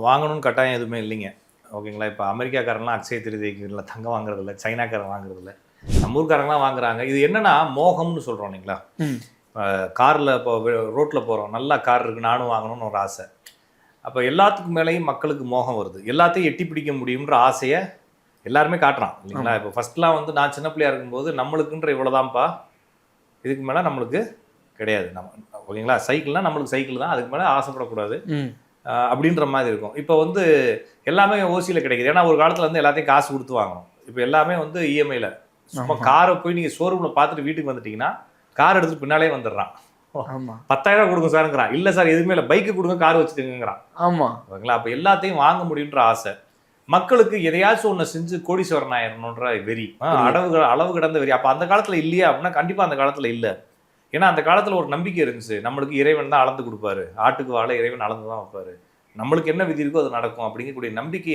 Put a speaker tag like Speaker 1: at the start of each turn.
Speaker 1: வாங்கணும்னு கட்டாயம் எதுவுமே இல்லைங்க. ஓகேங்களா? இப்போ அமெரிக்காக்காரன்லாம் அக்ஷய திருதியைக்கு இல்லை தங்கம் வாங்குறதில்ல, சைனாக்காரன் வாங்குறதில்ல, நம்ம ஊர்க்காரங்களாம் வாங்குறாங்க. இது என்னன்னா மோகம்னு சொல்கிறோம் இல்லைங்களா? காரில் இப்போ ரோட்டில் போகிறோம், நல்லா கார் இருக்குது, நானும் வாங்கணும்னு ஒரு ஆசை. அப்போ எல்லாத்துக்கும் மேலேயும் மக்களுக்கு மோகம் வருது. எல்லாத்தையும் எட்டி பிடிக்க முடியுன்ற ஆசையை எல்லாருமே காட்டுறான் இல்லைங்களா? இப்போ ஃபஸ்ட்லாம் வந்து நான் சின்ன பிள்ளையா இருக்கும்போது நம்மளுக்குன்ற இவ்வளோதான்ப்பா, இதுக்கு மேலே நம்மளுக்கு கிடையாது. நம்ம ஓகேங்களா? சைக்கிள்னால் நம்மளுக்கு சைக்கிள் தான், அதுக்கு மேலே ஆசைப்படக்கூடாது அப்படின்ற மாதிரி இருக்கும். இப்போ வந்து எல்லாமே ஓசியில் கிடைக்குது. ஏன்னா ஒரு காலத்தில் வந்து எல்லாத்தையும் காசு கொடுத்து வாங்கணும். இப்போ எல்லாமே வந்து இஎம்ஐயில். சும்மா காரை போய் நீங்கள் ஷோரூமில் பார்த்துட்டு வீட்டுக்கு வந்துட்டீங்கன்னா கார் எடுத்துட்டு பின்னாலே வந்துடுறான். 10,000 கொடுங்க சாருங்கிறான். இல்லை சார் எதுவுமே இல்லை, பைக்கு கொடுங்க, கார் வச்சுக்கோங்கிறான். ஆமாம், ஓகேங்களா? அப்போ எல்லாத்தையும் வாங்க முடியுன்ற ஆசை மக்களுக்கு. எதையாச்சும் ஒன்று செஞ்சு கோடீஸ்வரன் ஆயிரணுன்ற வெறி, அளவு கடந்த வெறி. அப்போ அந்த காலத்தில் இல்லையா அப்படின்னா கண்டிப்பாக அந்த காலத்தில் இல்லை. ஏன்னா அந்த காலத்தில் ஒரு நம்பிக்கை இருந்துச்சு, நம்மளுக்கு இறைவன் தான் அளந்து கொடுப்பாரு, ஆட்டுக்கு வாழை இறைவன் அளந்து தான் வைப்பாரு, நம்மளுக்கு என்ன விதி இருக்கோ அது நடக்கும் அப்படிங்கக்கூடிய நம்பிக்கை